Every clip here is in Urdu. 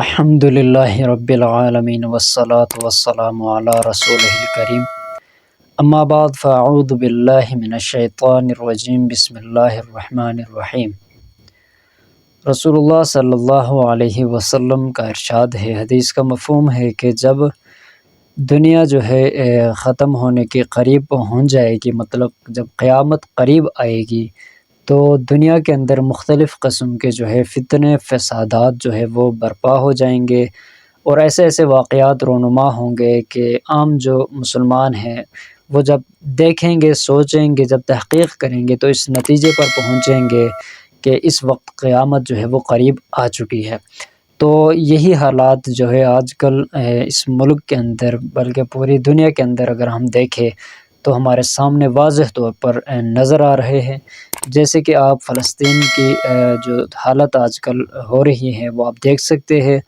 الحمد للہ رب العالمین والصلاة والسلام علی رسولہ الکریم اما بعد فاعوذ باللہ من الشیطان الرجیم بسم اللہ الرحمن الرحیم۔ رسول اللہ صلی اللہ علیہ وسلم کا ارشاد ہے، حدیث کا مفہوم ہے کہ جب دنیا جو ہے ختم ہونے کے قریب پہنچ جائے گی، مطلب جب قیامت قریب آئے گی تو دنیا کے اندر مختلف قسم کے جو ہے فتنے فسادات جو ہے وہ برپا ہو جائیں گے، اور ایسے ایسے واقعات رونما ہوں گے کہ عام جو مسلمان ہیں وہ جب دیکھیں گے، سوچیں گے، جب تحقیق کریں گے تو اس نتیجے پر پہنچیں گے کہ اس وقت قیامت جو ہے وہ قریب آ چکی ہے۔ تو یہی حالات جو ہے آج کل اس ملک کے اندر بلکہ پوری دنیا کے اندر اگر ہم دیکھیں تو ہمارے سامنے واضح طور پر نظر آ رہے ہیں۔ جیسے کہ آپ فلسطین کی جو حالت آج کل ہو رہی ہے وہ آپ دیکھ سکتے ہیں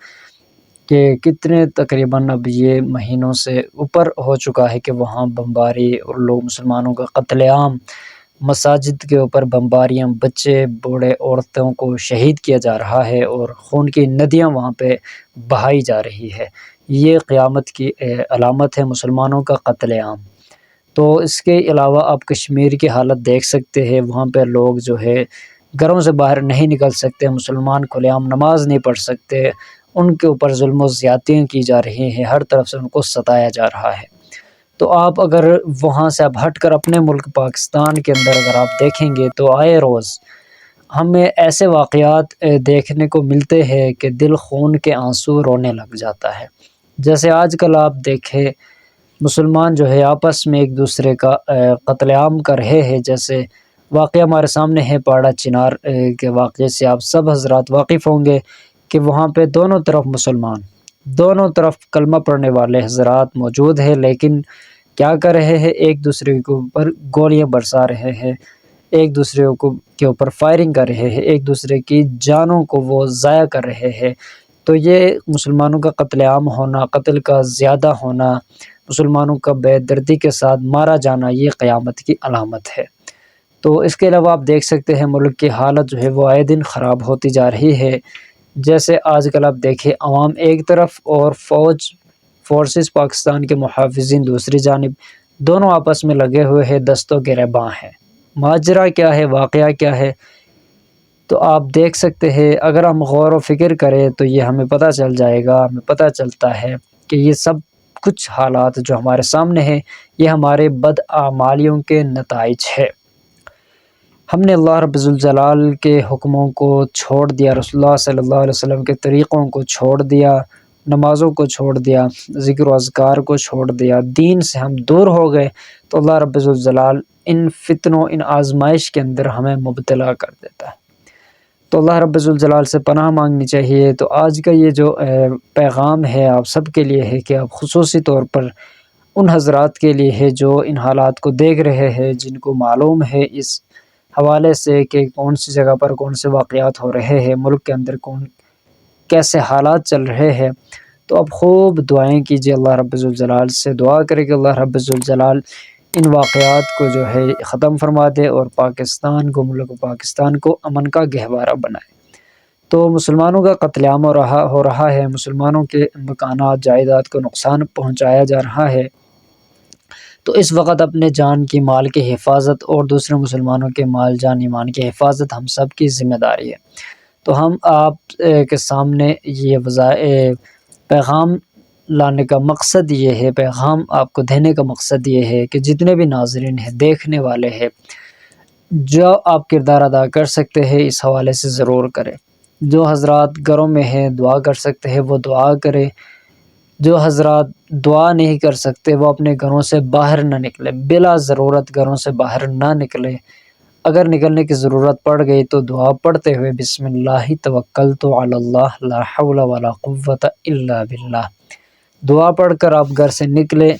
کہ کتنے تقریباً اب یہ مہینوں سے اوپر ہو چکا ہے کہ وہاں بمباری اور لوگ مسلمانوں کا قتل عام، مساجد کے اوپر بمباریاں، بچے بوڑھے عورتوں کو شہید کیا جا رہا ہے اور خون کی ندیاں وہاں پہ بہائی جا رہی ہے۔ یہ قیامت کی علامت ہے، مسلمانوں کا قتل عام۔ تو اس کے علاوہ آپ کشمیر کی حالت دیکھ سکتے ہیں، وہاں پہ لوگ جو ہے گھروں سے باہر نہیں نکل سکتے، مسلمان کھلے عام نماز نہیں پڑھ سکتے، ان کے اوپر ظلم و زیادتیاں کی جا رہی ہیں، ہر طرف سے ان کو ستایا جا رہا ہے۔ تو آپ اگر وہاں سے اب ہٹ کر اپنے ملک پاکستان کے اندر اگر آپ دیکھیں گے تو آئے روز ہمیں ایسے واقعات دیکھنے کو ملتے ہیں کہ دل خون کے آنسو رونے لگ جاتا ہے۔ جیسے آج کل آپ دیکھیں مسلمان جو ہے آپس میں ایک دوسرے کا قتل عام کر رہے ہیں، جیسے واقعہ ہمارے سامنے ہے پاڑا چنار کے واقعے سے آپ سب حضرات واقف ہوں گے کہ وہاں پہ دونوں طرف مسلمان، دونوں طرف کلمہ پڑھنے والے حضرات موجود ہیں، لیکن کیا کر رہے ہیں؟ ایک دوسرے کے اوپر گولیاں برسا رہے ہیں، ایک دوسرے کے اوپر فائرنگ کر رہے ہیں، ایک دوسرے کی جانوں کو وہ ضائع کر رہے ہیں۔ تو یہ مسلمانوں کا قتل عام ہونا، قتل کا زیادہ ہونا، مسلمانوں کا بے دردی کے ساتھ مارا جانا، یہ قیامت کی علامت ہے۔ تو اس کے علاوہ آپ دیکھ سکتے ہیں ملک کی حالت جو ہے وہ آئے دن خراب ہوتی جا رہی ہے۔ جیسے آج کل آپ دیکھیں عوام ایک طرف اور فورسز پاکستان کے محافظین دوسری جانب، دونوں آپس میں لگے ہوئے ہیں، دست و گریباں ہیں۔ ماجرا کیا ہے، واقعہ کیا ہے، تو آپ دیکھ سکتے ہیں۔ اگر ہم غور و فکر کریں تو یہ ہمیں پتہ چل جائے گا، ہمیں پتہ چلتا ہے کہ یہ سب کچھ حالات جو ہمارے سامنے ہیں یہ ہمارے بدعمالیوں کے نتائج ہے۔ ہم نے اللہ رب الجلال کے حکموں کو چھوڑ دیا، رسول اللہ صلی اللہ علیہ وسلم کے طریقوں کو چھوڑ دیا، نمازوں کو چھوڑ دیا، ذکر و اذکار کو چھوڑ دیا، دین سے ہم دور ہو گئے، تو اللہ رب الجلال ان فتنوں، ان آزمائش کے اندر ہمیں مبتلا کر دیتا ہے۔ تو اللہ رب الجلال سے پناہ مانگنی چاہیے۔ تو آج کا یہ جو پیغام ہے آپ سب کے لیے ہے کہ آپ خصوصی طور پر ان حضرات کے لیے ہے جو ان حالات کو دیکھ رہے ہیں، جن کو معلوم ہے اس حوالے سے کہ کون سی جگہ پر کون سے واقعات ہو رہے ہیں، ملک کے اندر کیسے حالات چل رہے ہیں، تو اب خوب دعائیں کیجیے، اللہ رب الجلال سے دعا کرے کہ اللہ رب الجلال ان واقعات کو جو ہے ختم فرما دے اور پاکستان کو، ملک پاکستان کو امن کا گہوارہ بنائے۔ تو مسلمانوں کا قتل عام ہو رہا ہے، مسلمانوں کے مکانات، جائیداد کو نقصان پہنچایا جا رہا ہے۔ تو اس وقت اپنے جان کی، مال کی حفاظت اور دوسرے مسلمانوں کے مال، جان، ایمان کی حفاظت ہم سب کی ذمہ داری ہے۔ تو ہم آپ کے سامنے یہ پیغام لانے کا مقصد یہ ہے، پیغام آپ کو دینے کا مقصد یہ ہے کہ جتنے بھی ناظرین ہیں، دیکھنے والے ہیں، جو آپ کردار ادا کر سکتے ہیں اس حوالے سے ضرور کریں۔ جو حضرات گھروں میں ہیں دعا کر سکتے ہیں وہ دعا کریں، جو حضرات دعا نہیں کر سکتے وہ اپنے گھروں سے باہر نہ نکلے، بلا ضرورت گھروں سے باہر نہ نکلے۔ اگر نکلنے کی ضرورت پڑ گئی تو دعا پڑھتے ہوئے بسم اللہ توکلت علی اللہ لا حول ولا قوت الا باللہ دعا پڑھ کر آپ گھر سے نکلے۔